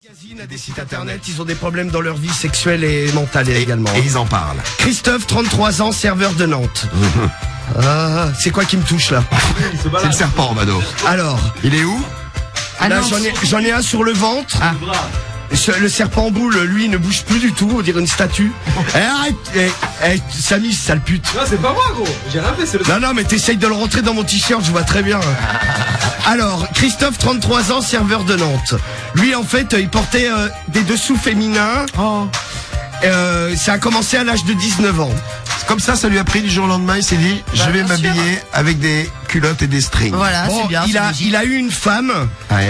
Magazine à des sites internet, ils ont des problèmes dans leur vie sexuelle et mentale également. Et ils en parlent. Christophe, 33 ans, serveur de Nantes. Ah, c'est quoi qui me touche là? C'est le serpent, Mano. Alors, il est où? là j'en ai un sur le ventre. Ah. Le serpent boule, lui, ne bouge plus du tout, on dirait une statue. Arrête, Samy, sale pute. Non, c'est pas moi, gros. J'ai rien fait, c'est le... Non, mais t'essayes de le rentrer dans mon t-shirt, je vois très bien. Alors, Christophe, 33 ans, serveur de Nantes. Lui, en fait, il portait des dessous féminins. Oh. Ça a commencé à l'âge de 19 ans. Comme ça lui a pris du jour au lendemain, il s'est dit, je vais m'habiller avec des culottes et des strings. Voilà, Bon, c'est bien. il a eu une femme. Ouais.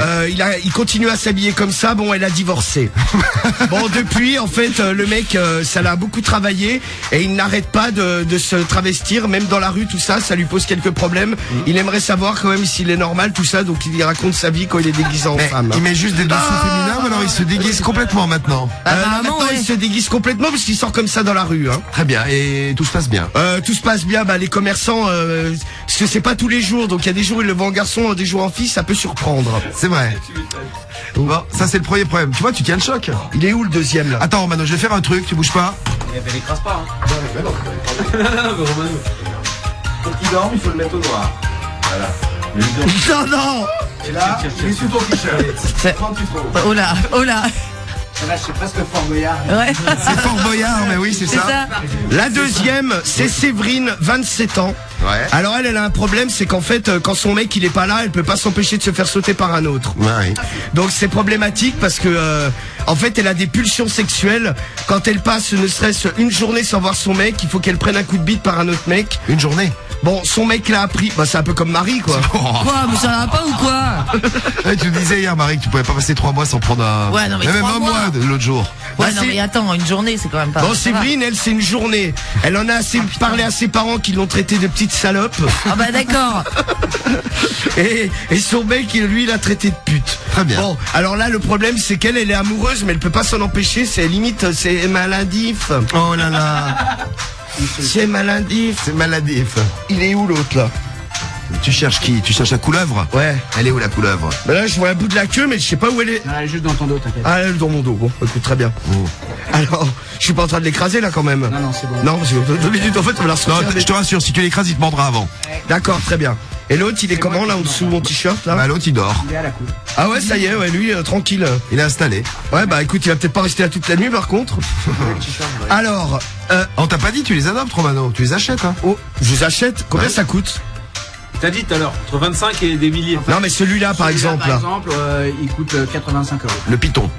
Il continue à s'habiller comme ça. Bon, elle a divorcé. Bon, depuis, en fait, le mec, ça l'a beaucoup travaillé et il n'arrête pas de se travestir, même dans la rue, tout ça. Ça lui pose quelques problèmes. Il aimerait savoir quand même s'il est normal, tout ça. Donc, il raconte sa vie quand il est déguisé en femme. Il met juste des dessous féminins ou alors il se déguise complètement maintenant? Maintenant, il se déguise complètement parce qu'il sort comme ça dans la rue. Hein. Très bien. Et tout se passe bien? Tout se passe bien. Les commerçants, parce que c'est pas tous les jours. Donc, il y a des jours où ils le vendent en garçon, des jours en fille. Ça peut surprendre. C'est vrai. Bon, ça c'est le premier problème. Tu vois, tu tiens le choc. Il est où le deuxième là? Attends, Romano, je vais faire un truc, tu bouges pas. Elle écrase pas, hein. Non, mais Romano. Pour qu'il dorme, il faut le mettre au noir. Voilà. Non. Et là, il est sous ton t-shirt. Quand tu trouves. Oh là. Là, je suis presque Fort Boyard. Ouais. C'est Fort Boyard, mais oui, c'est C'est ça. ça. La deuxième, c'est Séverine, 27 ans. Ouais. Alors elle a un problème, c'est qu'en fait, quand son mec il est pas là, elle peut pas s'empêcher de se faire sauter par un autre. Ouais. Donc c'est problématique parce que en fait elle a des pulsions sexuelles. Quand elle passe ne serait-ce une journée sans voir son mec, il faut qu'elle prenne un coup de bite par un autre mec. Une journée. Bon, son mec l'a appris, c'est un peu comme Marie quoi. Quoi, mais ça va pas ou quoi? Ouais, tu me disais hier, Marie, que tu pouvais pas passer 3 mois sans prendre un... Ouais, non, mais même 3 un mois. mois l'autre jour. Ouais, Bah, non, c'est- mais attends, une journée, c'est quand même pas. Bon, ça va. Séverine, elle, c'est une journée. Elle en a assez parlé à ses parents qui l'ont traité de petite salope. Ah bah d'accord. Et son mec, lui, l'a traité de pute. Très bien. Bon, alors là, le problème, c'est qu'elle est amoureuse, mais elle peut pas s'en empêcher. C'est limite, c'est maladif. Oh là là. C'est maladif. C'est maladif. Il est où l'autre là? Tu cherches qui? Tu cherches la couleuvre? Ouais. Elle est où la couleuvre? Là, je vois un bout de la queue, mais je sais pas où elle est. Non, elle est juste dans ton dos, t'inquiète. Ah, elle est dans mon dos. Bon, écoute, très bien. Alors, je suis pas en train de l'écraser là quand même. Non, c'est bon. Non, parce que 2 minutes en fait, on va la Non, ressortir. je te rassure, si tu l'écrases, il te mordra avant. D'accord, très bien. Et l'autre, il est comment là en dessous mon t-shirt là? Bah l'autre, il dort. Il est à la coupe. Ah ouais, ça y est, ouais, lui, tranquille. Il est installé. Ouais, bah écoute, il va peut-être pas rester là toute la nuit par contre. Alors, On t'a pas dit, tu les adoptes, Romano. Tu les achètes, hein? oh, je les achète. Combien Ouais. ça coûte? T'as dit tout à l'heure, entre 25 et des milliers. Non, mais celui-là par exemple. Par Là. exemple, il coûte 85 €. Le python.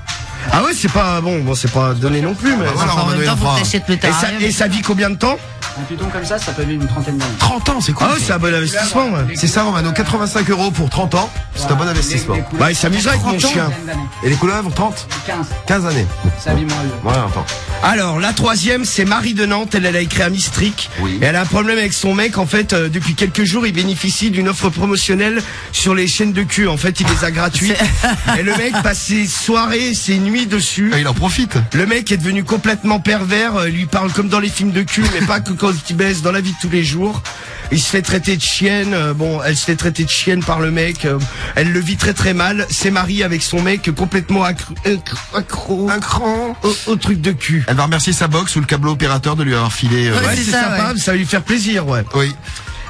Ah ouais, c'est pas bon, c'est pas donné non plus, mais. Voilà, En Romano, même il temps, en faut fera. que t'achètes le Et ça, terrarium. et ça vit combien de temps? Un python comme ça peut vivre une trentaine d'années. 30 ans, c'est cool. Ah ouais, c'est un bon investissement. Ouais. C'est ça, Romano. 85 € pour 30 ans. C'est un bon investissement. Bah, il s'amusera avec mon chien. Et les couleuvres, 30? 15, 15 années. ça vit moins vieux. Ouais, attends. Alors, la troisième, c'est Marie de Nantes. Elle a écrit à Mistric. Oui. Et elle a un problème avec son mec. En fait, depuis quelques jours, il bénéficie d'une offre promotionnelle sur les chaînes de cul. En fait, il les a gratuites. Et le mec passe ses soirées, ses nuits dessus. Ah, il en profite. Le mec est devenu complètement pervers, il lui parle comme dans les films de cul, mais pas que quand il baisse, dans la vie de tous les jours. Il se fait traiter de chienne, elle se fait traiter de chienne par le mec, elle le vit très très mal. C'est Marie avec son mec complètement accro Un cran. au truc de cul. Elle va remercier sa box ou le câbleau opérateur de lui avoir filé. Ouais. Ouais, c'est c'est ça, sympa, ouais. ça va lui faire plaisir, ouais. Oui.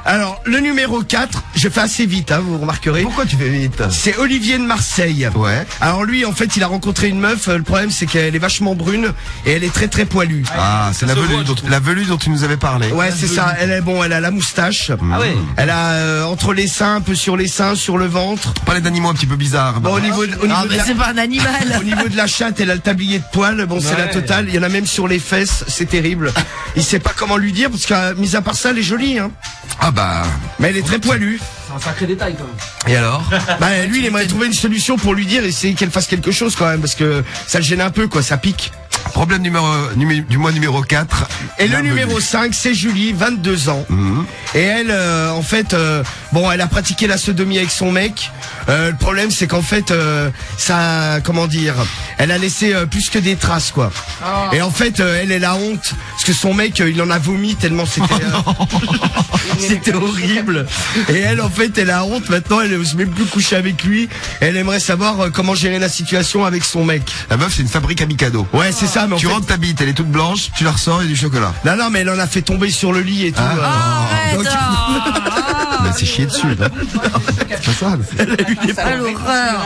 Alors, le numéro 4, je fais assez vite, hein, vous remarquerez. Pourquoi tu fais vite? C'est Olivier de Marseille. Ouais. Alors lui, en fait, il a rencontré une meuf. Le problème, c'est qu'elle est vachement brune et elle est très très poilue. Ah, c'est la se voit, velue je dont, trouve. la velue dont tu nous avais parlé. Ouais, c'est ça. Elle a la moustache. Ah ouais. Elle a entre les seins, un peu sur les seins, sur le ventre. Parler d'animaux un petit peu bizarres. Bon, au niveau Ah, de mais la, c'est pas un animal. au niveau de la chatte, elle a le tablier de poils. Bon, c'est la Ouais. totale. Il y en a même sur les fesses. C'est terrible. Il sait pas comment lui dire parce que, mis à part ça, elle est jolie, hein. Ah bah. Mais elle est très poilue. C'est un sacré détail quand même. Et alors? Bah, lui, il aimerait trouver une solution pour lui dire, essayer qu'elle fasse quelque chose quand même parce que ça le gêne un peu, quoi. Ça pique. Problème du mois numéro 4. Et le numéro 5, c'est Julie, 22 ans. Et elle, en fait, bon, elle a pratiqué la sodomie avec son mec. Le problème, c'est qu'en fait, ça, comment dire, elle a laissé plus que des traces, quoi. Et en fait, elle a honte parce que son mec, il en a vomi tellement c'était, c'était horrible. Et elle, en fait, elle a honte. Maintenant, elle n'ose même plus coucher avec lui. Elle aimerait savoir comment gérer la situation avec son mec. La meuf, c'est une fabrique à Mikado. Ouais, c'est ça. Mais Tu rentres ta bite, elle est toute blanche, tu la ressors et du chocolat. Non, mais elle en a fait tomber sur le lit et tout. Arrête. Donc- Mais c'est chier dessus, là. C'est pas ça. Ah, l'horreur.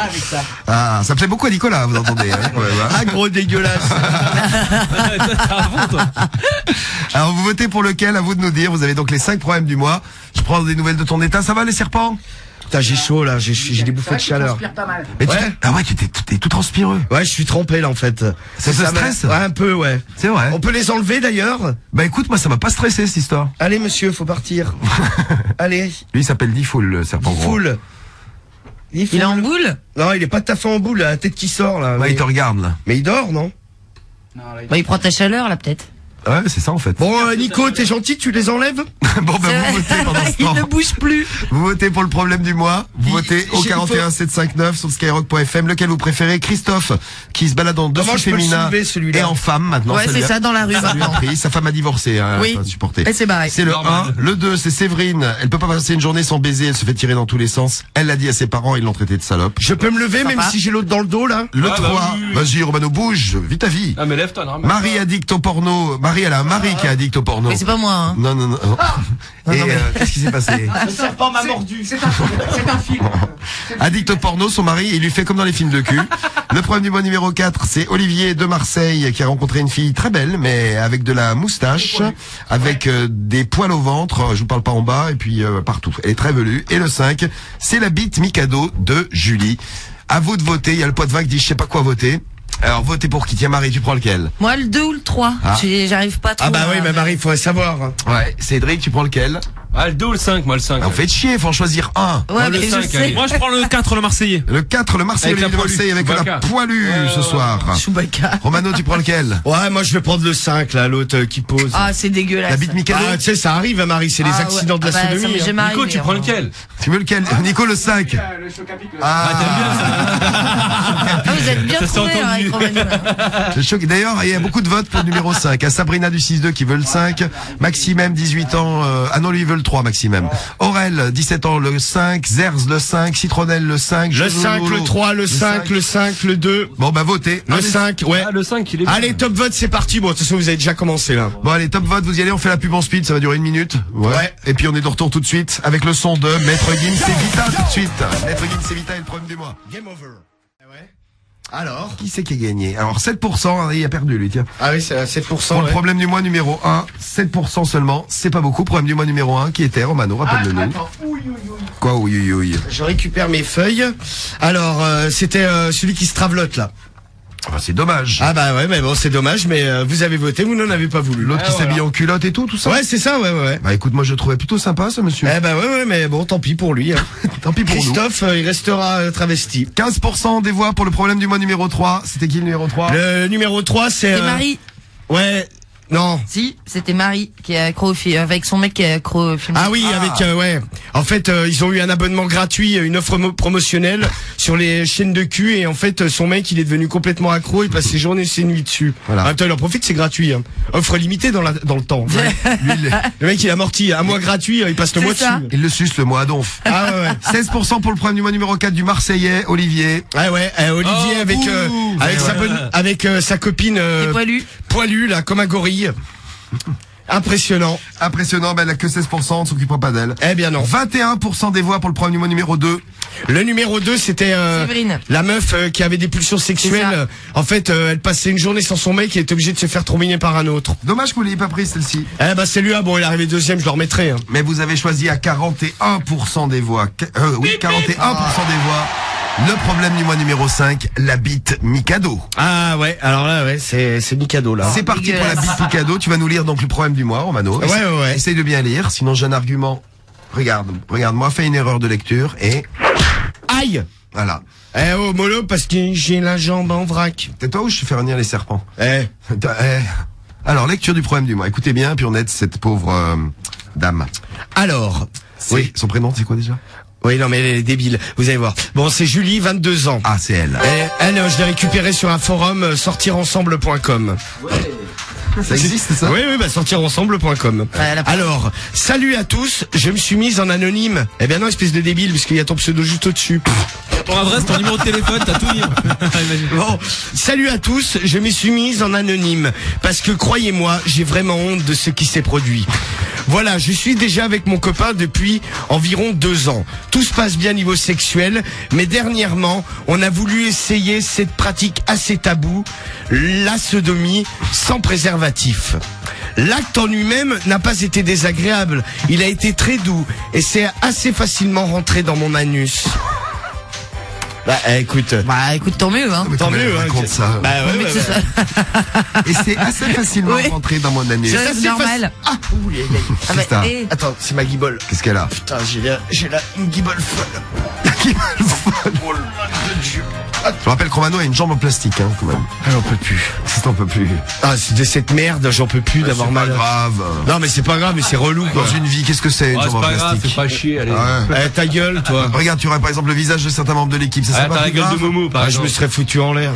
Ah, ça plaît beaucoup à Nicolas, vous entendez. Hein, quand même, hein. Ah, gros dégueulasse. Alors, vous votez pour lequel? À vous de nous dire. Vous avez donc les 5 problèmes du mois. Je prends des nouvelles de ton état. Ça va, les serpents? Putain, j'ai chaud là, j'ai des bouffées de chaleur. Mais Ouais. Ah ouais, tu t'es tout transpireux. Ouais, je suis trempé là en fait. Ça te stresse? Ouais, un peu, ouais. C'est vrai. On peut les enlever d'ailleurs? Bah écoute, moi ça m'a pas stressé cette histoire. Allez monsieur, faut partir. Allez, Lui il s'appelle Difool, le serpent gros. full. Il est en boule? Non, il est pas tout à fait en boule, la tête qui sort là. Ouais, mais... il te regarde là. mais il dort, non? Bah, il prend ta chaleur, là, peut-être. Ouais, c'est ça en fait. Bon, Nico, t'es gentil, tu les enlèves? Bon bah vous votez pendant ce Il temps. ne bouge plus. Vous votez pour le problème du mois. Vous votez au 41 759 sur skyrock.fm. Lequel vous préférez? Christophe, qui se balade en Comment dessous je peux le féminin soulever, celui-là et en femme maintenant. Ouais, ça c'est lui a- ça, dans la rue, Ça lui a maintenant. pris. Sa femme a divorcé, hein, Oui. elle a pas supporté. Et c'est barré. C'est le 1. Le 2, c'est Séverine. Elle peut pas passer une journée sans baiser. Elle se fait tirer dans tous les sens. Elle l'a dit à ses parents. Ils l'ont traité de salope. Je peux me lever même si j'ai l'autre dans le dos là? Le Ah, 3. bah oui, oui. Vas-y, Romano, bouge. Vite ta vie. Ah, mais lève-toi, non. Marie addict au porno. Marie, elle a un mari qui est addict au porno. Mais c'est pas moi, hein. Non. Et qu'est-ce qui s'est passé? Le serpent m'a mordu. C'est un film. Addict au porno, son mari, il lui fait comme dans les films de cul. Le problème du mois numéro 4, c'est Olivier de Marseille qui a rencontré une fille très belle, mais avec de la moustache, avec des poils au ventre, je vous parle pas en bas, et puis partout. Elle est très velue. Et le 5, c'est la bite Mikado de Julie. À vous de voter, il y a le poids de vin qui dit je sais pas quoi voter. Alors votez pour qui? Tiens Marie, tu prends lequel? Moi, le 2 ou le 3. Ah. J'arrive pas trop. Ah bah oui, à- mais Marie, il faudrait savoir. Hein. Ouais, Cédric, tu prends lequel? Ah, le 2 ou le 5, moi, le 5. On fait chier, faut en choisir un. Ouais, le mais je 5, sais. allez. Moi, je prends le 4, le Marseillais. Le 4, le Marseille, Avec la Olivier de Marseille, avec poilue, la Chewbacca. poilue ce soir. Chewbacca. Romano, tu prends lequel? Ouais, moi je vais prendre le 5 là, l'autre qui pose. Ah, c'est dégueulasse. La bite Mikado? Ah, tu sais, ça arrive, hein, Marie, c'est les Ah, accidents ouais. de la Ah bah, ça sodomie. m'est hein. jamais Nico, arrivé, tu prends hein. lequel? Tu veux lequel? Nico, le 5. Le choc à pic. Ah, Ah, vous êtes bien Ça s'est trouvé, entendu. avec Romano. le choc. D'ailleurs, il y a beaucoup de votes pour le numéro 5. À Sabrina du 6-2 qui veut le 5. Maximum, 18 ans. Ah non, lui, il veut le 3, Maximum. Aurel, 17 ans, le 5. Zerz, le 5. Citronnelle, le 5. Le 5, le 3, le 5, le 5, le 2. Bon, bah, votez. Le 5, ouais. Ah, le 5, il est bien. Allez, top vote, c'est parti. Bon, de toute façon, vous avez déjà commencé là. Bon, allez, top vote, vous y allez, on fait la pub en speed, ça va durer 1 minute. Ouais. Et puis on est de retour tout de suite avec le son de Maître Gims et Vita tout de suite. Maître Gims et Vita est le problème du mois. Game over. Ouais. Alors? Qui c'est qui a gagné? Alors 7%, hein, il a perdu lui, tiens. Ah oui, c'est à 7%. Pour le ouais. problème du mois numéro 1, 7% seulement, c'est pas beaucoup. Problème du mois numéro 1 qui était Romano, rappelle-le nous. Quoi, oui. Je récupère mes feuilles. Alors, c'était celui qui se travlote là. Ah, c'est dommage. Ah bah ouais, mais bon, c'est dommage, mais vous avez voté, vous n'en avez pas voulu. L'autre qui s'habille en culotte et tout ça. Ouais, c'est ça, ouais. Bah écoute, moi je le trouvais plutôt sympa ce monsieur. Eh bah ouais, mais bon, tant pis pour lui. Hein. Tant pis pour nous. Christophe, il restera travesti. 15% des voix pour le problème du mois numéro 3. C'était qui le numéro 3? Le numéro 3, c'est... C'est Marie. Ouais, non. Si, c'était Marie qui est accro au film, avec son mec qui est accro au film. Ah oui, avec ouais. En fait, ils ont eu un abonnement gratuit, une offre promotionnelle sur les chaînes de cul et en fait, son mec, il est devenu complètement accro, il passe ses journées et ses nuits dessus. Voilà. En même temps, il en profite, c'est gratuit. Hein. Offre limitée dans le temps. Lui, Le mec, il a amorti un mois gratuit, il passe le C'est mois ça. dessus. il le suce le mois à donf. Ah ouais. 16% pour le problème du mois numéro 4 du Marseillais, Olivier. Ouais, Olivier Oh, avec bouh. avec sa bonne, avec sa copine Et poilu. poilue là, comme un gorille. Impressionnant. Impressionnant, mais elle a que 16%, on ne s'occupera pas d'elle. Eh bien non. 21% des voix pour le problème du mois numéro 2. Le numéro 2, c'était Séverine. la meuf qui avait des pulsions C'est sexuelles. En fait, elle passait une journée sans son mec et était obligée de se faire trombiner par un autre. Dommage que vous l'ayez pas prise celle-ci. Eh ben c'est lui, bon, il est arrivé deuxième, je le remettrai. Hein. Mais vous avez choisi à 41% des voix. Oui, 41% des voix. Le problème du mois numéro 5, la bite Mikado. Ah ouais, alors là, ouais, c'est Mikado là. C'est parti pour la bite Mikado. Tu vas nous lire donc le problème du mois, Romano. Ouais. Essaye de bien lire, sinon j'ai un argument. Regarde, moi, fais une erreur de lecture et... Aïe. Voilà. Eh oh, mollo, parce que j'ai la jambe en vrac. Tais-toi ou je te fais venir les serpents. Eh. Alors, lecture du problème du mois. Écoutez bien, puis on aide cette pauvre dame. Alors. Oui. Son prénom, c'est quoi déjà? Oui, non, mais elle est débile. Vous allez voir. Bon, c'est Julie, 22 ans. Ah, c'est elle. Elle, je l'ai récupérée sur un forum, sortirensemble.com. Ça existe, ça? Oui, bah, sortirensemble.com. Alors, salut à tous, je me suis mise en anonyme. Eh bien non, espèce de débile, puisqu'il y a ton pseudo juste au-dessus. Ton adresse, ton numéro de téléphone, t'as tout mis. Bon, salut à tous, je me suis mise en anonyme, parce que croyez-moi, j'ai vraiment honte de ce qui s'est produit. Voilà, je suis déjà avec mon copain depuis environ 2 ans. Tout se passe bien niveau sexuel, mais dernièrement, on a voulu essayer cette pratique assez taboue, la sodomie sans préservatif. L'acte en lui-même n'a pas été désagréable, il a été très doux et c'est assez facilement rentré dans mon anus. Bah écoute, tant mieux, hein. tant mieux, hein. Raconte ça. Bah ouais, ouais, ouais. Et c'est assez facilement Oui. rentré dans mon anus. C'est assez normal. Ah, ouh, les- Ah Qu'est-ce que t'as? Attends, c'est ma guibole. Qu'est-ce qu'elle a? Putain, j'ai là une guibole folle. Oh là là, Dieu. Je rappelle que Romano a une jambe en plastique, hein, quand même. Ah, j'en peux plus. Si t'en peux plus. Ah, c'est de cette merde, j'en peux plus d'avoir C'est mal. pas grave. Non, mais c'est pas grave, mais c'est relou, quoi. Dans une vie, qu'est-ce que c'est, une Oh, jambe c'est en pas grave, plastique? fais pas chier, allez. Ouais. Eh, ta gueule, toi. Regarde, tu aurais par exemple le visage de certains membres de l'équipe, ça Ah, serait pas t'as la plus gueule grave? de Momo, par Ah, je exemple. me serais foutu en l'air.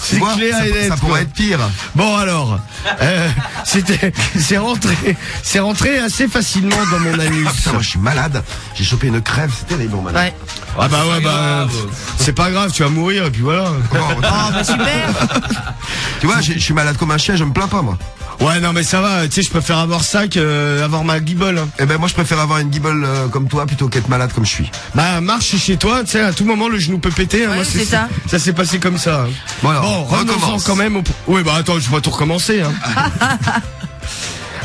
Tu C'est vois, clair ça, et net, ça pourrait quoi. être pire. Bon alors, c'est rentré assez facilement dans mon anus. Ah putain, moi je suis malade. J'ai chopé une crève, c'est terrible, bon, maintenant. Ouais. Ah bah ouais, pas bah grave. c'est pas grave, tu vas mourir et puis voilà. Oh, Oh, bah super. tu vois, je suis malade comme un chien, je me plains pas, moi. Ouais, non mais ça va, tu sais, je préfère avoir ça que avoir ma guibole. Eh ben, moi je préfère avoir une guibole comme toi plutôt qu'être malade comme je suis. Bah marche chez toi, tu sais, à tout moment le genou peut péter. hein. Ouais, Moi c'est ça. Ça s'est passé comme ça. hein. Bon, alors, Bon, revenons-en recommence. quand même. Oui, bah attends, je vais pas tout recommencer. Hein.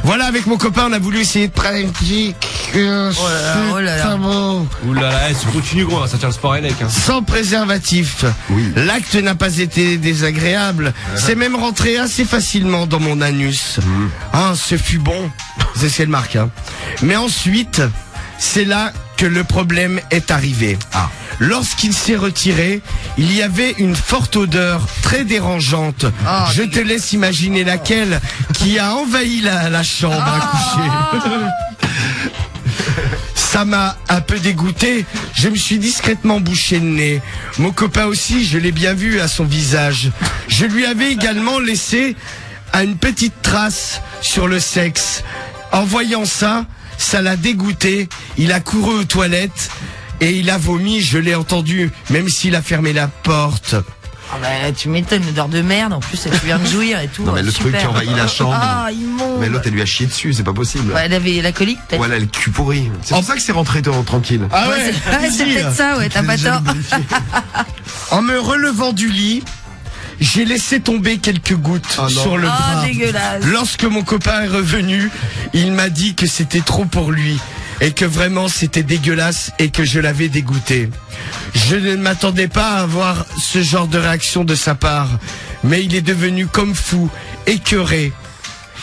Voilà, avec mon copain, on a voulu essayer de pratiquer oh là là. Ouh là là, c'est continue gros, ça tient le sport élec, hein. sans préservatif. Oui. L'acte n'a pas été désagréable. C'est même rentré assez facilement dans mon anus. Ah, ce fut bon. C'est le marque. Hein. Mais ensuite, c'est là que le problème est arrivé. Ah. Lorsqu'il s'est retiré, il y avait une forte odeur très dérangeante. Oh, Je te laisse imaginer laquelle qui a envahi la chambre à coucher. Ça m'a un peu dégoûté. Je me suis discrètement bouché le nez. Mon copain aussi, je l'ai bien vu à son visage. Je lui avais également laissé une petite trace sur le sexe. En voyant ça, ça l'a dégoûté. Il a couru aux toilettes et il a vomi. Je l'ai entendu, même s'il a fermé la porte. Ah bah, tu m'étonnes, l'odeur de merde, en plus, tu viens de jouir et tout. Non, mais le super. truc qui envahit la chambre. Ah, immonde. Mais l'autre elle lui a chié dessus, c'est pas possible. Ouais, elle avait la colique, peut-être. Voilà, le cul pourri. C'est pour ça que c'est rentré tranquille. Ah Ouais, c'est peut-être ça, ouais, t'as pas J'ai déjà tort. vérifié. En me relevant du lit, j'ai laissé tomber quelques gouttes Oh non. sur le Ah, bras. dégueulasse. Lorsque mon copain est revenu, il m'a dit que c'était trop pour lui et que vraiment c'était dégueulasse et que je l'avais dégoûté. Je ne m'attendais pas à avoir ce genre de réaction de sa part, mais il est devenu comme fou, écœuré.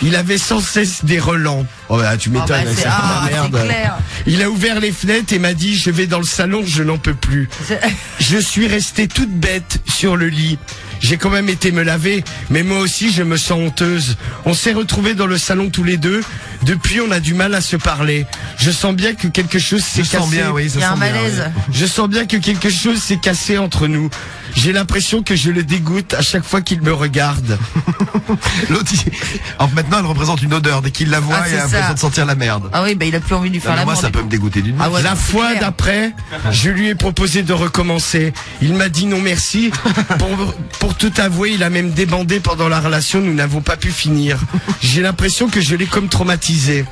Il avait sans cesse des relents. Oh bah tu m'étonnes, Ah bah, c'est- ça fout la ah, merde. c'est clair. Il a ouvert les fenêtres et m'a dit je vais dans le salon, je n'en peux plus. C'est- Je suis restée toute bête sur le lit. J'ai quand même été me laver, mais moi aussi je me sens honteuse. On s'est retrouvés dans le salon tous les deux. Depuis, on a du mal à se parler. Je sens bien que quelque chose s'est Je cassé. sens bien, oui, ça Il y a un sent bien, malaise. oui. Je sens bien que quelque chose s'est cassé entre nous. J'ai l'impression que je le dégoûte à chaque fois qu'il me regarde. L'autre, alors maintenant, elle représente une odeur. Dès qu'il la voit, Ah, il c'est a l'impression ça. de sentir la merde. Ah oui, bah il a plus envie de lui faire Non, mais la moi, mort. ça peut me dégoûter d'une Ah ouais, La c'est fois clair. d'après, je lui ai proposé de recommencer. Il m'a dit non merci. Pour tout avouer, il a même débandé pendant la relation. Nous n'avons pas pu finir. J'ai l'impression que je l'ai comme traumatisé.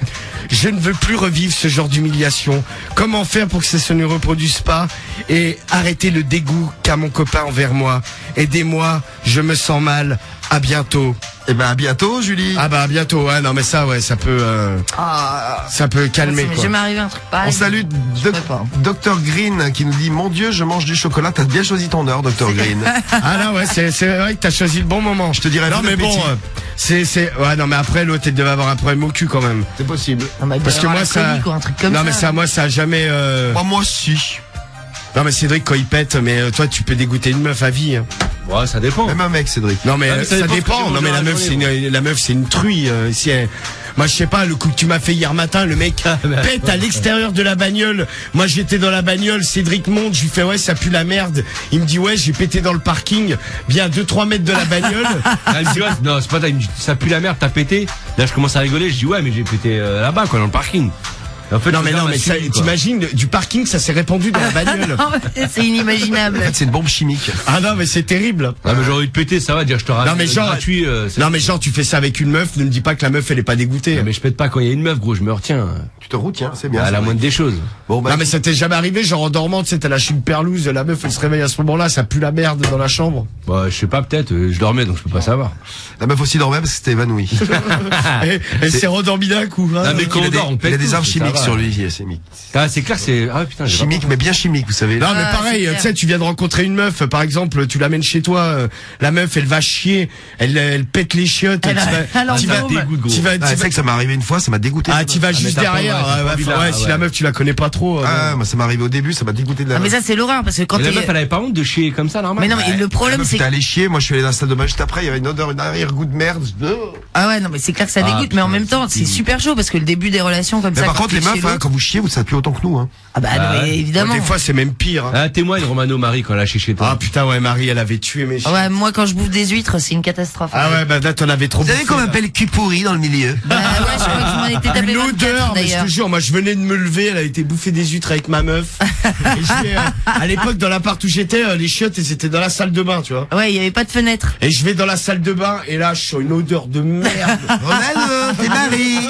Je ne veux plus revivre ce genre d'humiliation. Comment faire pour que ça se ne reproduise pas et arrêter le dégoût qu'a mon copain envers moi. Aidez-moi, je me sens mal. À bientôt. Eh ben, à bientôt, Julie. Ah bah à bientôt. Ouais, non mais ça, ouais, ça peut calmer. Mais Quoi. je m'arrive un truc pareil. On salue je pourrais pas. Dr Green qui nous dit mon Dieu, je mange du chocolat. T'as bien choisi ton heure, Dr Green. Ah là ouais, c'est vrai que t'as choisi le bon moment. Je te dirais non bon mais bon, appétit. ouais non mais après l'autre elle devait avoir un problème au cul quand même. C'est possible. Non, mais il doit Parce que avoir moi la ça, colique ou un truc comme non ça. mais ça moi ça a jamais. Moi, si. Non mais Cédric quand il pète, mais toi tu peux dégoûter une meuf à vie. Hein. Ouais, ça dépend. Même un mec, Cédric. Non mais, Ah, mais ça ça dépend dépend. ce que tu Non mais manges la meuf c'est une truie. Si elle... Moi je sais pas, le coup que tu m'as fait hier matin, le mec pète à l'extérieur de la bagnole. Moi j'étais dans la bagnole, Cédric monte, je lui fais ouais ça pue la merde. Il me dit ouais j'ai pété dans le parking, bien 2-3 mètres de la bagnole. Elle me dit, ouais, non, c'est pas ça, il me dit, ça pue la merde, t'as pété. Là, je commence à rigoler, je dis, ouais, mais j'ai pété là-bas, quoi, dans le parking. Et en fait, Non mais ça, t'imagines, du parking ça s'est répandu dans la bagnole. Non, c'est inimaginable. En fait, c'est une bombe chimique. Ah non mais c'est terrible. Ah, mais j'aurais eu de péter, ça va, dire, je te ramène. Non mais genre, gratuit, non mais genre tu fais ça avec une meuf, ne me dis pas que la meuf elle est pas dégoûtée. Non, mais je pète pas quand il y a une meuf, gros, je me retiens. Tu te retiens, c'est bien. À la moindre des choses. Bon, bah, Non mais ça t'est jamais arrivé, genre en dormant, tu sais, t'as lâché une perlouse, la meuf elle se réveille à ce moment-là, ça pue la merde dans la chambre. Bah, je sais pas, peut-être, je dormais, donc je peux pas savoir. la meuf aussi dormait parce que c'était évanoui. Elle s'est rendormie d'un coup. Hein. Ah, mais quand Il a on dort, on des, pète il a des tout, armes ça chimiques va. sur lui, chimiques. Ah, c'est clair, c'est, ah, putain, j'ai Chimiques, mais bien chimiques, vous savez. Non mais Ah, pareil, c'est tu sais, tu viens de rencontrer une meuf, par exemple, tu l'amènes chez toi, la meuf elle va chier, elle pète les chiottes, Elle tu vas, embaume. dégoût, gros. tu vas, Ah, c'est vrai que ça m'est arrivé une fois, ça m'a dégoûté. ah, tu vas juste t'as pas- derrière, ouais, t'as pas envie de la- si ouais. la meuf tu la connais pas trop. Ah, moi, ça m'est arrivé au début, ça m'a dégoûté de la Ah, mais meuf. ça, c'est l'horreur, parce que quand Et la t'es... meuf, elle avait pas honte de chier comme ça, normal. Mais non, mais le La problème, meuf c'est était que... allée chier, moi je suis allé dans la salle de bain juste après, il y avait une odeur, une arrière-goût de merde. Ah ouais, non, mais c'est clair que ça Ah, dégoûte, mais en putain, même temps, c'est c'est super chaud, parce que le début des relations comme Mais ça... par quand contre, les t'es chez meufs, hein, l'autre- quand vous chiez, vous ça pue autant que nous, hein. Ah bah, non, Ah mais ouais. évidemment. Des fois c'est même pire. Hein. Ah, témoigne, Romano Marie, quand elle a chié chez toi. Ah putain ouais, Marie elle avait tué mes chiens. Ouais, moi, quand je bouffe des huîtres, c'est une catastrophe. Ah ouais, bah là t'en avais trop. Vous savez bouffé, qu'on là. appelle cul pourri dans le milieu? Bah ouais, je crois que je m'en étais tapé Une 24, odeur, mais je d'ailleurs. te jure, moi je venais de me lever, elle a été bouffer des huîtres avec ma meuf. Et je vais, à l'époque dans l'appart où j'étais, les chiottes elles étaient dans la salle de bain, tu vois. Ouais, il y avait pas de fenêtre. Et je vais dans la salle de bain et là je sens une odeur de merde. Ronaldo, t'es Marie.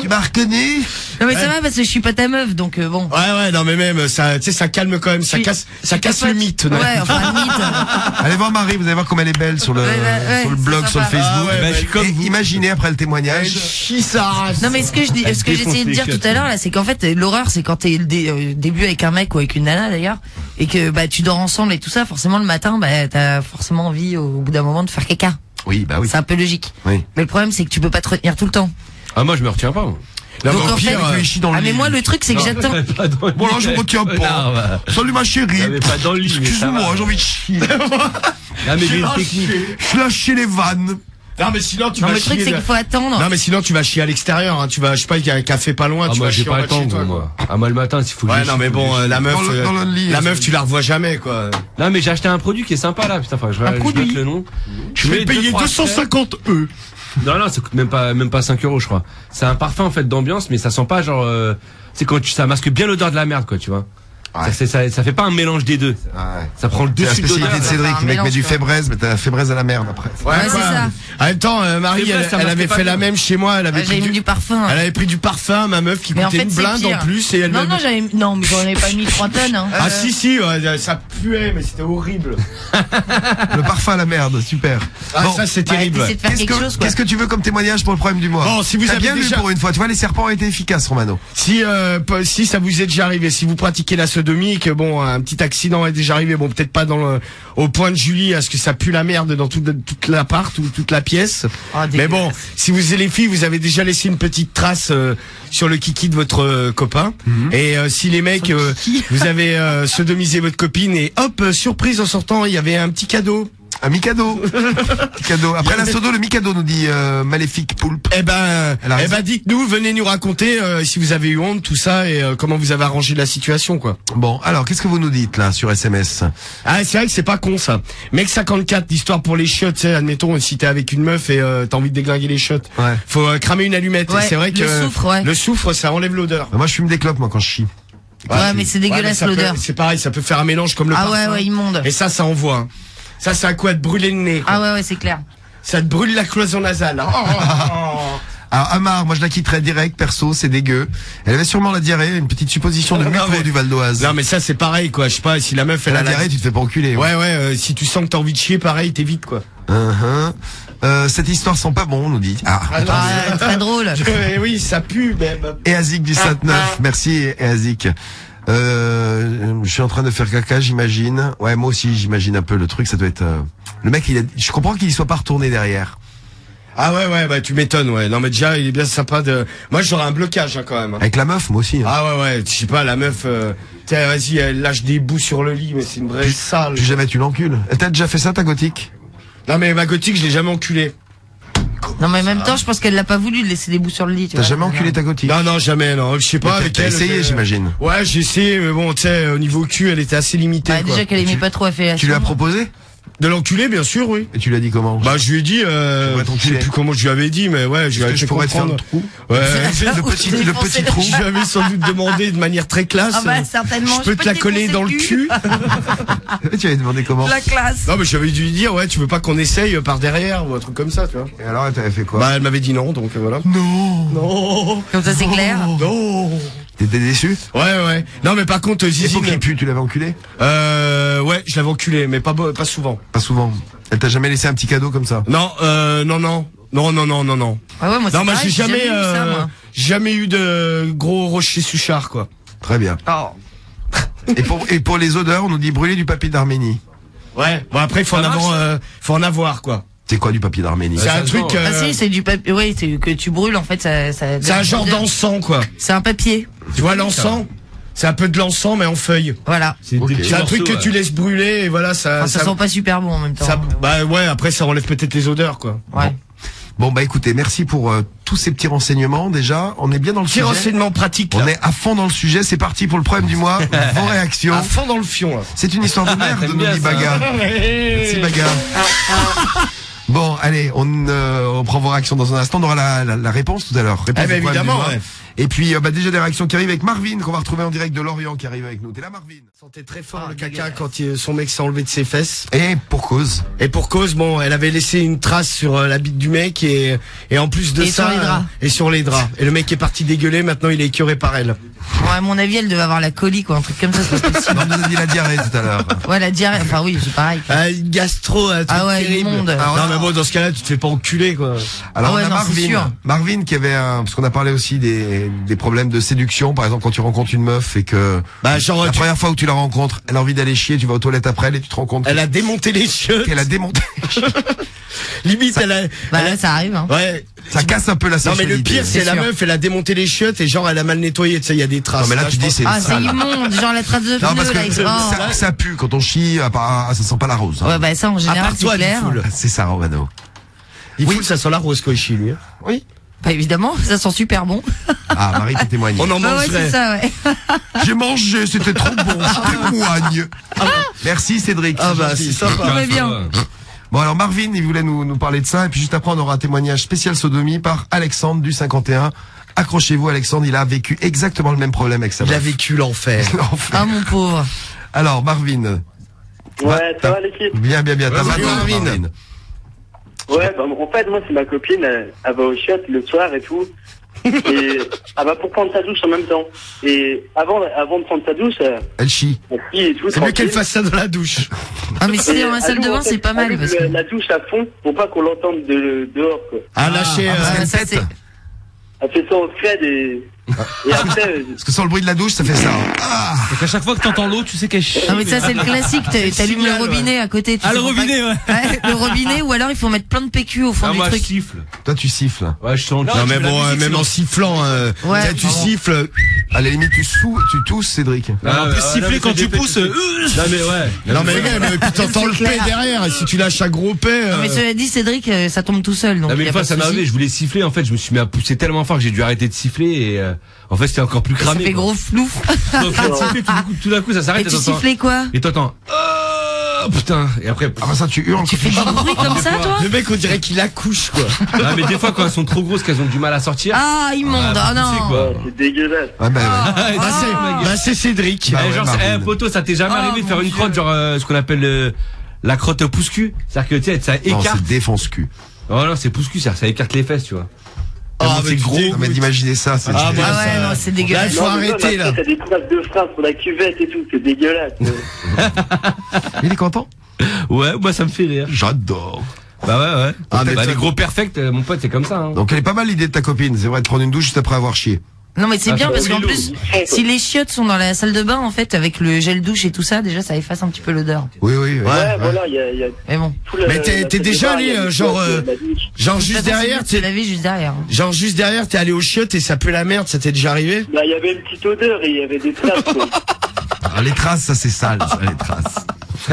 Tu m'as reconnu? Non, mais ça va, parce que je suis pas ta meuf, donc bon. Ouais non mais même ça, tu sais ça calme quand même, ça Je suis- casse je suis le capote. mythe. non Ouais, enfin, le mythe. Allez voir Marie, vous allez voir comme elle est belle sur le, Ouais, sur le c'est blog, sur le sympa. Facebook. Ah ouais, bah, je suis comme Et vous. imaginez après le Elle témoignage. chie sa race. Non, mais ce que je dis, Elle ce que j'essayais de défonce dire les tout à chiottes. l'heure, là, c'est qu'en fait, l'horreur, c'est quand t'es début avec un mec ou avec une nana, d'ailleurs, et que, bah, tu dors ensemble et tout ça, forcément, le matin, bah, t'as forcément envie, au bout d'un moment, de faire caca. Oui, bah oui. C'est un peu logique. Oui. Mais le problème, c'est que tu peux pas te retenir tout le temps. Ah, moi, je me retiens pas, moi. Non, Donc, mais au en fait, pire, Tu chie dans le Ah, mais lit. moi, le truc, c'est que j'attends. Pas dans le Bon, là, lit, je me retiens connard, pas. va. Salut ma chérie. Elle avait pas dans le lit, mais ça Excuse-moi, va. j'ai envie de chier. Ah, mais j'ai une technique. Je lâchais les vannes. Non mais sinon tu Non, vas mais le truc, chier. c'est qu'il faut attendre. Non mais sinon tu vas chier à l'extérieur, hein. Tu vas, je sais pas, il y a un café pas loin, Ah, tu moi, vas j'ai chier en pas bas le de chez temps, toi, gros, quoi. moi. Ah, moi, le matin, s'il faut que Ouais je non chie, mais faut que bon, je chie. la meuf, Dans le lit, la ça meuf veut tu la revois jamais quoi. Non, mais j'ai acheté un produit qui est sympa, là, putain, enfin, je vais produit. mettre le nom. Je vais payer 250 €. Non, non, ça coûte même pas 5 €, je crois. C'est un parfum, en fait, d'ambiance, mais ça sent pas, genre, c'est quand ça masque bien l'odeur de la merde, quoi, tu vois. Ouais. Ça fait pas un mélange des deux. Ah ouais. Ça prend le C'est la dessus de l'odeur. spécialité de ça Cédric. fait un Le mec met mélange, du quoi. fébraise, mais t'as la fébraise à la merde après. Ouais, c'est quoi. ça. En même temps, Marie, C'est vrai, ça elle marche avait pas fait bien. la même chez moi, elle avait Ouais, pris J'avais mis du parfum. elle avait pris du parfum, ma meuf qui Mais en coûtait fait, une c'est blinde pire. en plus et elle Non, me- non, non, mais j'en ai pas mis 3 tonnes, hein. Ah si, ouais, ça puait mais c'était horrible. Le parfum à la merde, super. Ah Bon. ça c'est Bah, terrible. t'essaies de faire quelque chose, quoi. Qu'est-ce que tu veux comme témoignage pour le problème du mois? Bon, si vous T'as avez bien déjà- lu pour une fois. Tu vois, les serpents ont été efficaces, Romano. Si ça vous est déjà arrivé, si vous pratiquez la sodomie, et que bon un petit accident est déjà arrivé, bon peut-être pas au point de Julie, à ce que ça pue la merde dans toute l'appart ou toute la pièce. Oh, Mais bon, dégueulasse. si vous êtes les filles, vous avez déjà laissé une petite trace sur le kiki de votre copain. Et si les mecs, vous avez sodomisé votre copine et hop, surprise en sortant, il y avait un petit cadeau. Un Mikado. Petit cadeau. Après la sodo, le Mikado nous dit maléfique poulpe. Eh ben, Elle a raison. dites-nous, venez nous raconter si vous avez eu honte, tout ça, et comment vous avez arrangé la situation, quoi. Bon, alors qu'est-ce que vous nous dites là sur SMS? Ah, c'est vrai que c'est pas con ça. Mec 54, l'histoire pour les chiottes, tu sais, admettons si t'es avec une meuf et t'as envie de déglinguer les chiottes. Ouais. Faut cramer une allumette. Ouais, Et c'est vrai que le soufre, ouais. le soufre, ça enlève l'odeur. Moi, je fume des clopes moi quand je chie. Ouais, mais c'est Ouais, mais dégueulasse, ça peut- l'odeur. C'est pareil, ça peut faire un mélange comme le Ah parfum. ouais, immonde. Et ça envoie. Hein. Ça, c'est un coup à te brûler le nez. Quoi. Ah ouais, c'est clair. Ça te brûle la cloison nasale. Hein. Alors Amar, moi je la quitterais direct, perso, c'est dégueu. Elle avait sûrement la diarrhée, une petite supposition de Non, métro mais- du Val d'Oise. Non mais ça c'est pareil quoi. Je sais pas si la meuf elle La a diarrhée, tu te fais pas enculer. Ouais, si tu sens que t'as envie de chier, pareil, t'évites quoi. Cette histoire sent pas bon, on nous dit. Ah. Ah, très drôle. Oui, ça pue même. Eazik du 79, merci Eazik. Je suis en train de faire caca, j'imagine. Ouais, moi aussi, j'imagine un peu le truc. Ça doit être. Le mec, je comprends qu'il y soit pas retourné derrière. Ah ouais, bah tu m'étonnes, ouais. Non mais déjà, il est bien sympa de... Moi j'aurais un blocage quand même. Avec la meuf, moi aussi. Ah ouais, je sais pas, la meuf... Tiens, vas-y, elle lâche des bouts sur le lit, mais c'est une vraie sale. Plus jamais tu l'encules. T'as déjà fait ça, ta gothique? Non mais ma gothique, je l'ai jamais enculée. Non, mais en même temps, je pense qu'elle l'a pas voulu de laisser des bouts sur le lit. T'as jamais enculé ta gothique? Non, jamais, non. Je sais pas, avec T'as elle. essayé, j'imagine. Ouais, j'ai essayé, mais bon, tu sais, au niveau cul, elle était assez limitée. Bah, quoi. déjà qu'elle aimait pas trop la fellation. Tu lui as proposé? De l'enculer, bien sûr, oui. Et tu l'as dit comment? Bah, je lui ai dit, J'aimerais je t'enculer. sais plus comment je lui avais dit, mais ouais, je lui avais je fait pourrais te faire comprendre. le trou? Ouais, Le petit trou. je lui avais sans doute demandé de manière très classe. Ah bah, certainement. Je peux te la coller dans le cul. Tu avais demandé comment? La classe. Non, mais j'avais dû lui dire, ouais, tu veux pas qu'on essaye par derrière ou un truc comme ça, tu vois. Et alors, elle t'avait fait quoi? Bah, elle m'avait dit non, donc voilà. Non! Comme ça, c'est clair. Non. T'étais déçu? Ouais. Non, mais par contre, Et Zizi. pour qu'il pue, tu l'avais enculé? Ouais, je l'avais enculé, mais pas souvent. Pas souvent. Elle t'a jamais laissé un petit cadeau comme ça? Non. Non. Ah ouais, moi, c'est Non, moi, pareil, j'ai jamais, eu ça, moi. jamais eu de gros rocher Souchard, quoi. Très bien. Oh. Et pour les odeurs, on nous dit brûler du papier d'Arménie. Ouais. Bon, après, faut en avoir, quoi. C'est quoi du papier d'Arménie? C'est un ça se truc, vend. Ah si, c'est du papier. Ouais, c'est que tu brûles en fait. c'est un genre d'encens, quoi. C'est un papier. Tu vois, l'encens? C'est un peu de l'encens, mais en feuille. Voilà. C'est Ok. des petits C'est un truc morceaux, que tu laisses brûler, et voilà, ça, Enfin, ça sent pas super bon en même temps. bah ouais, après, ça enlève peut-être les odeurs, quoi. Ouais. Bon, bah écoutez, merci pour tous ces petits renseignements. Déjà, on est bien dans le Petit sujet. renseignement pratique, là. On est à fond dans le sujet. C'est parti pour le problème du mois. Vos réactions. À fond dans le fion, là. C'est une histoire de merde, T'aimes nous bien dit ça. Baga. Merci Baga. Bon, allez, on prend vos réactions dans un instant. On aura la réponse tout à l'heure. Réponse Eh ben, au problème évidemment, du mois. ouais. Et puis, déjà des réactions qui arrivent avec Marvin, qu'on va retrouver en direct de Lorient, qui arrive avec nous. T'es là, Marvin? Sentait très fort Ah, le caca dégueulasse. quand son mec s'est enlevé de ses fesses. Et pour cause. Et pour cause, bon, elle avait laissé une trace sur la bite du mec et en plus de Et ça, sur les draps. et sur les draps. Et le mec est parti dégueuler. Maintenant, il est écœuré par elle. Ouais, à mon avis, elle devait avoir la colique ou un truc comme ça, c'est pas possible. On nous a dit la diarrhée tout à l'heure. Ouais, la diarrhée. Enfin oui, c'est pareil. Une gastro, un truc Ah ouais, terrible. immonde. Non, mais bon, dans ce cas-là, tu te fais pas enculer, quoi. Alors Ah ouais, on a non, c'est sûr. Marvin qui avait parce qu'on a parlé aussi des problèmes de séduction, par exemple quand tu rencontres une meuf et que Bah, genre, la première fois où tu la rencontres, elle a envie d'aller chier, tu vas aux toilettes après elle et tu te rends compte elle a démonté les chiottes. qu'elle a démonté. Limite, elle a, Bah elle a- là, ça arrive. Hein. ouais. Ça casse un peu la Non, mais sensualité. le pire, c'est C'est la sûr. meuf, elle a démonté les chiottes et genre, elle a mal nettoyé, tu sais, il y a des traces. Non mais là tu je dis pense- c'est Ah, c'est sale. immonde, genre la trace de Non parce pneu, que là. Oh. ça pue quand on chie, ça sent pas la rose. hein. Ouais, bah ça, en À général, part c'est toi, clair. Difool. C'est ça Romano. Il faut que ça sent la rose, quoi, chez lui. hein. Oui. Bah évidemment, ça sent super bon. Ah Marie peut témoigner. On en Bah ouais, mangerait. c'est ça, ouais. J'ai mangé, c'était trop bon, je témoigne. Merci Cédric. Ah bah, gentil. c'est sympa. Tout va bien. Bon alors Marvin, il voulait nous parler de ça et puis juste après on aura un témoignage spécial sodomie par Alexandre du 51. Accrochez-vous Alexandre, il a vécu exactement le même problème avec sa Il a meuf. vécu l'enfer. L'enfer. Ah mon pauvre. Alors Marvin. Ouais, ça va l'équipe. Bien. T'as salut, mal, Marvin. Ouais, bah, en fait, moi, c'est ma copine, elle va au chiottes le soir et tout. Et elle va pour prendre sa douche en même temps. Et avant de prendre sa douche, Elle chie. elle chie et tout. C'est mieux qu'elle tranquille. fasse ça dans la douche. Ah mais si c'est Et dans la salle elle de ouvre, bain, en fait, c'est pas mal elle ouvre parce que. la douche à fond pour pas qu'on l'entende de dehors, quoi. À lâcher, parce Ah, qu'elle ça, pète. c'est- Elle fait ça en scred et après, Parce que sans le bruit de la douche, ça fait ça. Ah Donc à chaque fois que t'entends l'eau, tu sais qu'elle chie. Non mais ça c'est le classique, t'allumes le signal, robinet à côté. tu Ah, le sais pas- robinet, ouais. Ouais, le robinet ou alors il faut mettre plein de PQ au fond Ah, du moi, je truc. siffle. Toi tu siffles. Ouais, je sens. Non, mais bon, même en sifflant, Ouais, tu sais, tu pardon. siffles. À la limite tu tousses Cédric. En plus, siffler quand tu pousses. Non, mais ouais. Non, mais même, puis t'entends le C'est paix clair. derrière, et si tu lâches un gros paix. Non, mais cela dit Cédric, ça tombe tout seul donc. Non, mais y a une fois, pas de ça m'est souci. arrivé, je voulais siffler, en fait, je me suis mis à pousser tellement fort que j'ai dû arrêter de siffler et, en fait, c'était encore plus Ça cramé. fait quoi. gros flou. Donc, je viens de siffler, tout d'un coup, ça Et s'arrête tu t'entends- sifflais quoi? Et t'entends, oh, putain, et après, Ah bah ça tu hurles. Tu fais du bruit comme ça toi? Le mec, on dirait qu'il accouche, quoi. ah, mais des fois, quand elles sont trop grosses, qu'elles ont du mal à sortir. Ah immonde, Ah, ah pousser, non. quoi. c'est dégueulasse. Ouais, bah, ouais. Bah, c'est Cédric. Bah, Eh, ouais, genre, Marvin. poto, ça t'est jamais Oh, arrivé de faire mon une Dieu. crotte, genre, ce qu'on appelle la crotte pousse-cul? C'est-à-dire que, tu sais, ça Non, écarte. c'est défonce cul. Oh non, c'est pousse-cul, c'est-à-dire que ça écarte les fesses, tu vois. Ah, c'est mais tu gros. dégoûtes. Non, mais d'imaginer ça, c'est Ah, terrible. bah, Ah ouais, ça- non, c'est Là, dégueulasse. il faut Non, mais arrêter, non, là. T'as des traces de phrases pour la cuvette et tout, c'est dégueulasse. Il est content. Ouais, moi, ça me fait rire. J'adore. Bah ouais, ouais. Ah, mais bah, toi- les gros perfects, mon pote, c'est comme ça, hein. Donc elle est pas mal l'idée de ta copine, c'est vrai de prendre une douche juste après avoir chié. Non mais c'est bien parce qu'en oui, plus, oui. si les chiottes sont dans la salle de bain, en fait, avec le gel douche et tout ça, déjà ça efface un petit peu l'odeur. Oui. Ouais, voilà, il y a Mais bon. tout le... Mais t'es déjà allé, genre juste derrière, tu l'as vu juste derrière. genre juste derrière, t'es allé aux chiottes et ça pue la merde, ça t'est déjà arrivé? Bah, il y avait une petite odeur et il y avait des traces, quoi. Ah, les traces, ça c'est sale, ça, les traces.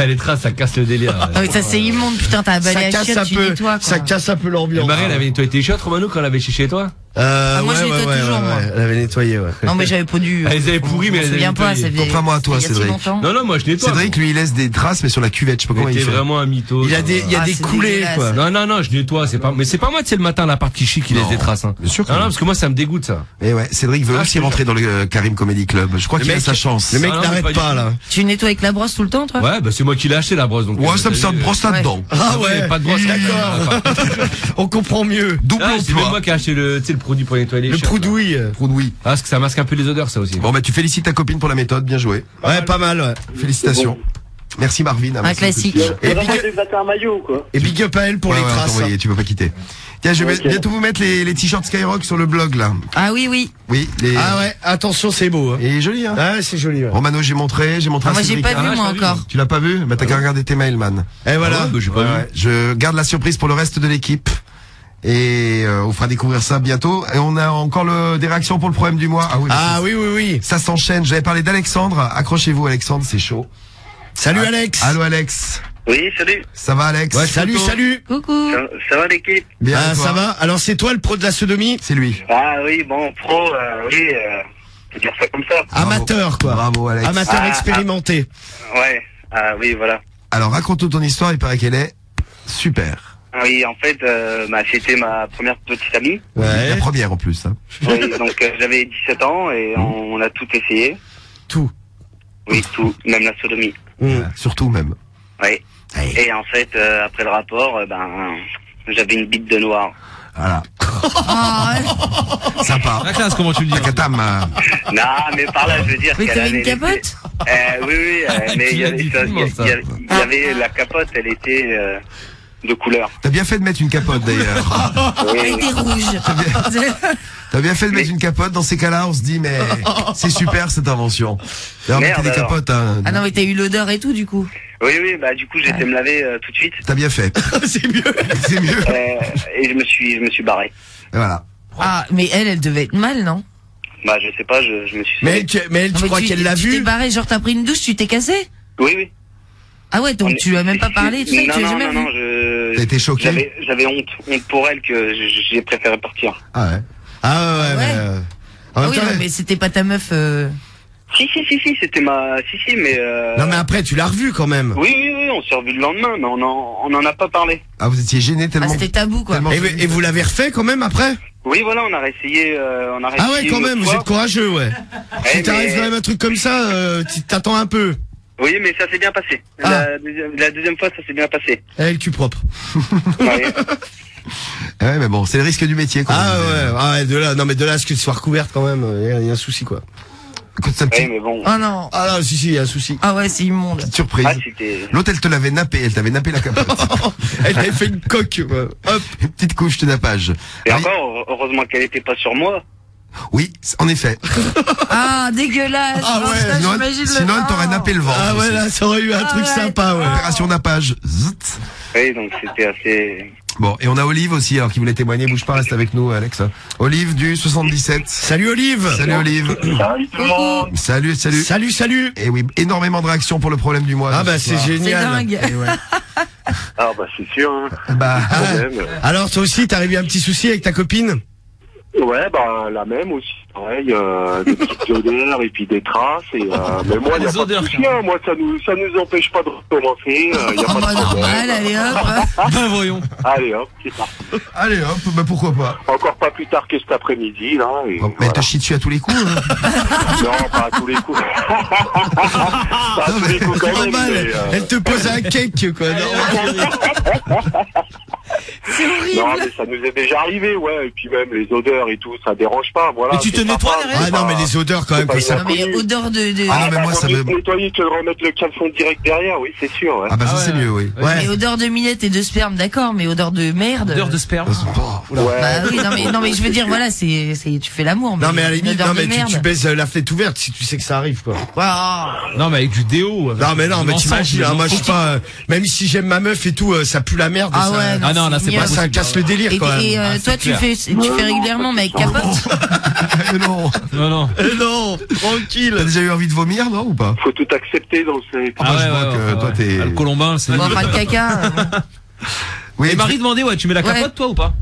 Les traces, ça casse le délire. Ah oui, ça c'est immonde, putain, t'as Ça avalé la casse chiotte, un tu peu, nettoies, quoi. ça casse un peu Et l'ambiance. Marie, elle avait nettoyé tes chiottes, Romano, quand elle avait chez toi? moi, je nettoie toujours, moi. Elle avait nettoyé, ouais. Non mais j'avais pas dû. Elle les avait pourries, mais je elle me les avait souviens pas, ça nettoyées. fait. Contrairement à toi, il y a si Cédric. longtemps. Non, moi je nettoie. Cédric, lui, il laisse des traces, mais sur la cuvette, je sais pas comment Mais il t'es fait. vraiment un mytho. Il y a des Ah, c'est coulées, dégueulasse. quoi. Non, je nettoie, mais c'est pas moi, c'est le matin, la partie chic qui laisse Non, des traces, hein. bien sûr que Non, non. parce que moi, ça me dégoûte, ça. Et ouais, Cédric veut Ah, aussi je te rentrer dans le Karim Comedy Club. Je crois Le qu'il a mec- sa chance. Le mec Ah non, mais n'arrête pas du pas, tout. là. Tu nettoies avec la brosse tout le temps, toi? Ouais, bah c'est moi qui l'ai acheté, la brosse, donc. Ouais, ça me sert de brosse là-dedans. Ah ouais. Pas de brosse. D'accord. On comprend mieux. Double Ah, c'est même emploi. moi qui ai acheté le produit pour nettoyer les Le chiottes, là. proudouille. Proudouille. Ah, parce que ça masque un peu les odeurs, ça aussi. Bon, bah, tu félicites ta copine pour la méthode, bien joué. Ouais, pas mal, ouais. Félicitations. Merci Marvin. Ah, merci classique. beaucoup. Et Et big, vraiment des un maillot, quoi. et big up à elle pour Ouais, les ouais, traces. attends, oui, tu peux pas quitter. Tiens, je vais Ok. bientôt vous mettre les t-shirts Skyrock sur le blog, là. Ah oui. Oui, les... Ah ouais, attention, c'est beau. Hein. Et joli, hein. Ah, c'est joli. Ouais. Romano, j'ai montré Ah, à moi j'ai Cédric. pas vu Ah, moi j'ai pas vu, encore. Tu l'as pas vu? Bah, t'as qu'à regarder tes mails, man. Et voilà. Ah ouais, bah, j'ai pas vu. Ouais, je garde la surprise pour le reste de l'équipe. Et on fera découvrir ça bientôt. Et on a encore des réactions pour le problème du mois. Ah oui. Ça s'enchaîne. J'avais parlé d'Alexandre. Accrochez-vous, Alexandre, c'est chaud. Salut Alex. Allô, Alex. Oui, salut. Ça va, Alex? Ouais, salut. Coucou. Ça va, l'équipe? Bien, Ah, et toi? ça va. Alors c'est toi le pro de la sodomie? C'est lui. Ah oui, bon, pro, oui, faut dire ça comme ça. Amateur, quoi. Bravo, Alex. Amateur Ah, expérimenté. Ouais, ah oui, voilà. Alors, raconte-nous ton histoire. Il paraît qu'elle est super. Ah oui, en fait, c'était ma première petite amie. La Ouais. première, en plus, hein. Oui, donc j'avais 17 ans et on a tout essayé. Tout. Oui, tout, même la sodomie. Surtout, même. Oui. Et en fait, après le rapport, j'avais une bite de noir. Voilà. Ah, Sympa. La classe, comment tu le dis? Katam. Non, mais par là, je veux dire mais qu'elle t'avais avait une capote? oui, mais Tu il y l'as avait dit comment, ça il y avait la capote, elle était de couleur. T'as bien fait de mettre une capote, d'ailleurs. Elle était rouge. T'as bien fait de mettre une capote. Dans ces cas-là, on se dit, mais c'est super, cette invention. D'ailleurs, Merde, mettez des alors. capotes, hein. Ah non mais t'as eu l'odeur et tout du coup. Oui, du coup, j'étais me laver tout de suite. T'as bien fait. C'est mieux. C'est mieux. Et je me suis barré. Et voilà. Ah mais elle devait être mal non? Bah, je sais pas, je me suis Mais sauvé. elle, Non, tu mais crois qu'elle l'a tu t'es vu? barré, genre t'as pris une douche, tu t'es cassé? Oui. Ah ouais, donc tu lui as même pas parlé et tout ça, tu l'as jamais vu? Non, T'as été choqué? j'avais honte pour elle que j'ai préféré partir. Ah ouais. Ah ouais. Ouais. Mais, en Ah même oui, temps, non, mais c'était pas ta meuf. Si, c'était mais non mais après tu l'as revu quand même. Oui, on s'est revu le lendemain, mais on en a pas parlé. Ah, vous étiez gêné Ah, tellement. c'était tabou quoi. tellement- Et vous l'avez refait quand même après? Oui, voilà, on a réessayé, Ah ouais, quand une même, autre vous fois. êtes courageux, ouais. Si mais- t'arrives quand même un truc comme ça, tu t'attends un peu. Oui, mais ça s'est bien passé. Ah. La deuxième fois, ça s'est bien passé. Elle le cul propre. Ouais. Ouais, mais bon, c'est le risque du métier, quoi. Ah ouais, de là, non mais de là à ce que tu sois recouverte quand même, il y a un souci quoi. Écoute, ça, Ouais, petite mais bon. Oh non. Ah non, si, il y a un souci. Ah ouais, c'est immonde. surprise. Ah, c'était... L'autre, elle te l'avait nappé, elle t'avait nappé la capote. Elle avait fait une coque, quoi. Hop. Une petite couche de nappage. Et Ah, encore, heureusement qu'elle était pas sur moi. oui, en effet. Ah, dégueulasse. Ah ouais, putain, Sinon, j'imagine le- sinon, elle t'aurait nappé le ventre. Ah ouais, aussi. là, ça aurait eu un Ah truc ouais. sympa, ouais. Opération nappage. Zut. Oui, donc c'était assez... Bon, et on a Olive aussi, alors qui voulait témoigner. Bouge pas, reste avec nous, Alex. Olive du 77. Salut Olive. Salut Olive. Salut tout le monde. Salut. Salut. Et oui, énormément de réactions pour le problème du mois. Ah ce bah c'est soir. C'est génial. dingue. Et ouais. Ah bah c'est sûr, hein. Bah, Problème. Alors toi aussi, t'as eu un petit souci avec ta copine? Ouais, bah la même aussi, pareil, des petites odeurs et puis des traces. Et, mais moi, il n'y a Des pas odeurs, de souci, hein. Moi, ça nous empêche pas de recommencer. Il n'y a Oh pas bah de problème. normal, allez hop. Ben voyons. Allez, hop, c'est parti. allez hop, bah pourquoi pas. Encore pas plus tard que cet après-midi, là. Et Bon, mais elle voilà. te chie dessus à tous les coups. Hein. Non, pas à tous les coups. Pas à tous les coups quand même. Normal. Mais, Elle te pose un cake, quoi. Non. C'est horrible. Non, mais ça nous est déjà arrivé, ouais. Et puis même les odeurs et tout, ça dérange pas, voilà. Mais tu te c'est nettoies sympa, derrière Ah non, mais les odeurs quand même, pas que ça. Non, mais odeur de... Ah non, mais moi, ça vaut mieux me... se nettoyer que de remettre le caleçon direct derrière, oui, c'est sûr, ouais. Ah bah ça Ah c'est ouais. mieux, oui. Ouais. Mais odeur de minette et de sperme, d'accord, mais odeur de merde. Odeur de sperme. Ouais. Bah oui, non mais je veux dire, voilà, c'est, tu fais l'amour. Non mais à la une limite, odeur non de mais merde. tu baises la fenêtre ouverte si tu sais que ça arrive quoi. Non, mais avec du déo. avec Non mais non, du mais mensonge, t'imagines, des hein, moi je mensonges. suis pas, même si j'aime ma meuf et tout, ça pue la merde. Ah ça, ouais, Ah non, là, c'est ignoble. pas ça possible. casse le délire Et, quand même. et Ah, toi, c'est tu clair. fais régulièrement, mais avec capote. Non. Non, non. Non, tranquille. T'as déjà eu envie de vomir, non, ou pas? Faut tout accepter dans ces... Ah, bah, je vois que toi, t'es... Le colombin, c'est... Bon, enfin, le caca. Oui, Et Marie demandait, ouais, tu mets la capote, Ouais. toi, ou pas?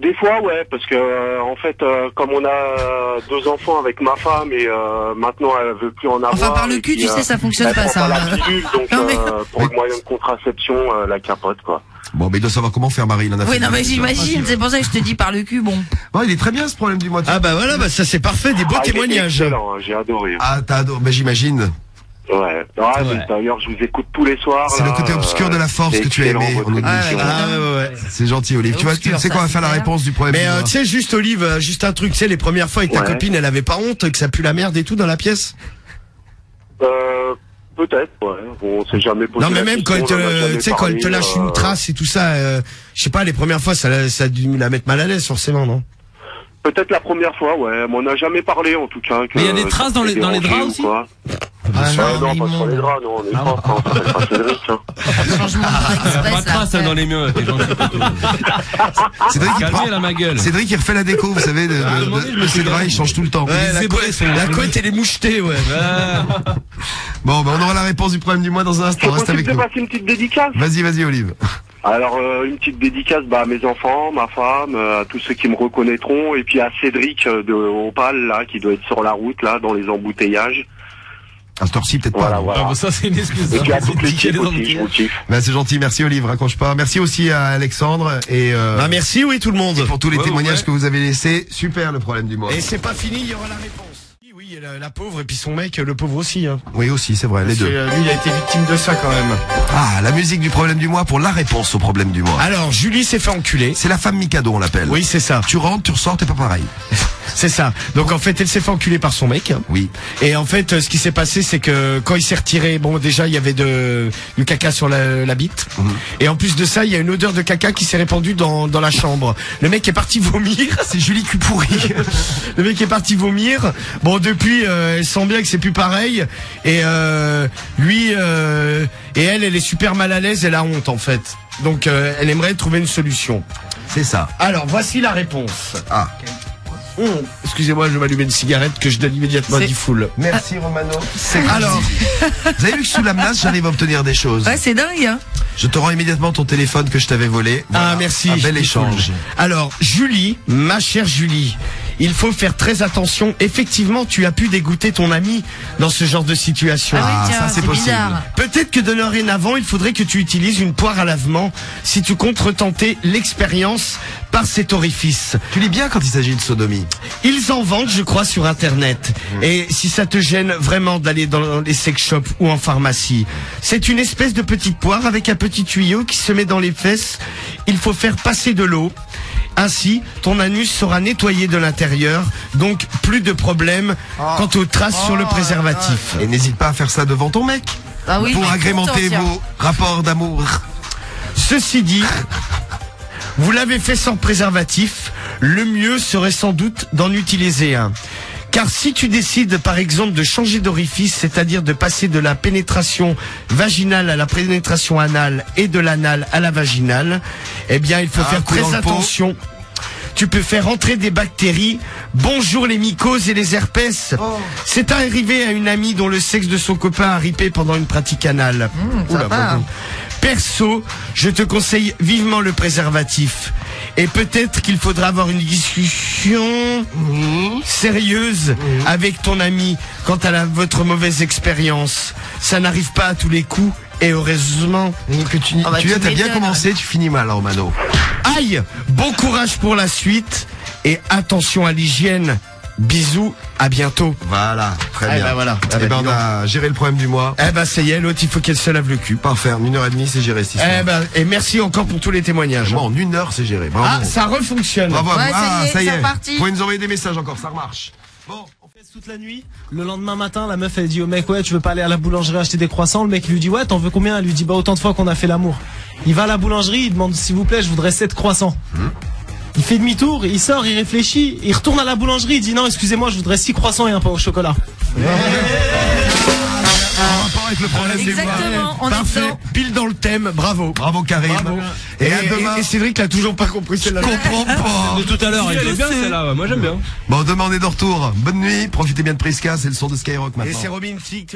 Des fois, ouais, parce que en fait, comme on a 2 enfants avec ma femme et maintenant elle veut plus en avoir. Enfin, par le et cul, puis, tu sais, ça fonctionne elle pas, prend ça. la pilule, donc Non, mais- pour le moyen de contraception, la capote, quoi. Bon, mais il doit savoir comment faire, Marie, il en a fait. Oui, non, mais j'imagine, c'est pour ça que je te dis par le cul, bon. Bon, il est très bien, ce problème du mois. Ah bah voilà, bah ça c'est parfait, des beaux Ah, il est témoignages. excellent, hein, j'ai adoré. Ah, t'as adoré, bah, j'imagine. Ouais. Ah, mais d'ailleurs, je vous écoute tous les soirs. C'est là, le côté obscur de la force c'est que tu as excellent, aimé. votre en émission. audition. Ah ouais. C'est gentil, Olive. Tu Obscur, sais ça, qu'on va c'est faire la clair. réponse du problème Mais du mois. tu sais juste Olive, juste un truc, tu sais les premières fois avec ta Ouais. copine, elle avait pas honte que ça pue la merde et tout dans la pièce. Peut-être, ouais. Bon, on s'est jamais posé Non mais la même question, quand on en a jamais tu sais quand elle te parlé, lâche une trace et tout ça, je sais pas les premières fois ça a dû la mettre mal à l'aise forcément non. Peut-être la première fois, ouais. Mais on n'a jamais parlé, en tout cas. Mais il y a des traces dans les draps aussi? Ah Non, mais pas sur les immonde. draps, non, on est propre, hein. C'est pas Cédric, hein. Changement de drap Il y a pas express, de traces là. dans les miens, t'es gentil. Cédric, il prend... Calmez là ma gueule. Cédric, il refait la déco, vous savez, de ses draps, il change tout le temps. Ouais, la couette elle est mouchetée ouais. Bon, bah, on aura la réponse du problème du mois dans un instant. C'est Reste possible avec de nous. passer une petite dédicace? Vas-y, Olive. Alors, une petite dédicace à mes enfants, ma femme, à tous ceux qui me reconnaîtront, et puis à Cédric de Opal, là, qui doit être sur la route, là, dans les embouteillages. À cette heure-ci, peut-être Voilà, pas. non. voilà. Ah, bah, ça, c'est une excuse. Et puis à C'est toute l'équipe nickel, aussi, les je vous kiffe. Bah, c'est gentil, merci Olive, raccroche pas. Merci aussi à Alexandre et Bah merci oui tout le monde. pour tous les Ouais, témoignages ouais. que vous avez laissés. Super le problème du mois. Et c'est pas fini, il y aura la réponse. Oui, la pauvre et puis son mec, le pauvre aussi. Hein. Oui aussi, c'est vrai, les Parce que, deux. lui, il a été victime de ça quand même. Ah, la musique du problème du mois pour la réponse au problème du mois. Alors, Julie s'est fait enculer. C'est la femme Mikado, on l'appelle. Oui, c'est ça. Tu rentres, tu ressors, t'es pas pareil. C'est ça. Donc en fait, elle s'est fait enculer par son mec. Oui. Et en fait, ce qui s'est passé, c'est que quand il s'est retiré, bon, déjà, il y avait du caca sur la bite. Et en plus de ça, il y a une odeur de caca qui s'est répandue dans la chambre. Le mec est parti vomir. C'est Julie Cupouri. Le mec est parti vomir. Bon, depuis, elle sent bien que c'est plus pareil. Et lui et elle est super mal à l'aise. Elle a honte en fait. Donc, elle aimerait trouver une solution. C'est ça. Alors, voici la réponse. Ah. Excusez-moi, je vais m'allumer une cigarette que je donne immédiatement à C'est- Diffoul. Merci Romano. Alors, Vous avez vu que sous la menace, j'arrive à obtenir des choses. Ouais, c'est dingue, hein. Je te rends immédiatement ton téléphone que je t'avais volé. Voilà. ah merci. Un bel Diffoul. échange. Alors, Julie, ma chère Julie, il faut faire très attention. Effectivement, tu as pu dégoûter ton ami dans ce genre de situation. Ah Ah, oui, tiens, ça, c'est c'est possible. bizarre. Peut-être que de dorénavant, il faudrait que tu utilises une poire à lavement si tu comptes retenter l'expérience par cet orifice. Tu lis bien quand il s'agit de sodomie. Ils en vendent, je crois, sur Internet. Et si ça te gêne vraiment d'aller dans les sex shops ou en pharmacie, c'est une espèce de petite poire avec un petit tuyau qui se met dans les fesses. Il faut faire passer de l'eau. Ainsi, ton anus sera nettoyé de l'intérieur, donc plus de problème quant aux traces sur le préservatif. Et n'hésite pas à faire ça devant ton mec. Ah oui, pour mais agrémenter content, vos rapports d'amour. Ceci dit, vous l'avez fait sans préservatif, le mieux serait sans doute d'en utiliser un. Car si tu décides par exemple de changer d'orifice, c'est-à-dire de passer de la pénétration vaginale à la pénétration anale et de l'anal à la vaginale, eh bien il faut faire coup dans très le pot. attention. Tu peux faire entrer des bactéries. Bonjour les mycoses et les herpès. C'est arrivé à une amie dont le sexe de son copain a ripé pendant une pratique anale. Oula, sympa. bon. Perso, je te conseille vivement le préservatif. Et peut-être qu'il faudra avoir une discussion sérieuse avec ton ami quant à votre mauvaise expérience. Ça n'arrive pas à tous les coups. Et heureusement Que tu Ah bah, tu tu as bien m'étonnes. commencé, tu finis mal, Romano. Aïe, bon courage pour la suite et attention à l'hygiène Bisous, à bientôt. Voilà, très bien. Bah voilà. Eh ben, on a géré le problème du mois. Eh ben, ça y est, l'autre, il faut qu'elle se lave le cul. Parfait, en 1h30, c'est géré, cette histoire. Eh ben, et merci encore pour tous les témoignages. Bon, en 1 heure, c'est géré. Bravo. Ah, ça refonctionne. Bravo. Ouais, Ah, ça y c'est est. reparti. Vous pouvez nous envoyer des messages encore, ça remarche. Bon. On fait toute la nuit. Le lendemain matin, la meuf elle dit au mec ouais tu veux pas aller à la boulangerie acheter des croissants. Le mec lui dit ouais t'en veux combien? Elle lui dit bah autant de fois qu'on a fait l'amour. Il va à la boulangerie, il demande s'il vous plaît je voudrais 7 croissants. Il fait demi-tour, il sort, il réfléchit, il retourne à la boulangerie, il dit non excusez-moi je voudrais 6 croissants et un pain au chocolat. En rapport avec le problème du mois. Exactement, on est Parfait. dedans. Pile dans le thème. Bravo. Bravo Karim. Bravo. Et à demain. Et Cédric l'a toujours pas compris celle-là. Je comprends pas. De tout à l'heure, Elle est bien celle-là, ouais. Moi j'aime bien. Bon, demain on est de retour. Bonne nuit, profitez bien de Prisca, c'est le son de Skyrock Et maintenant. c'est Robin Thicke,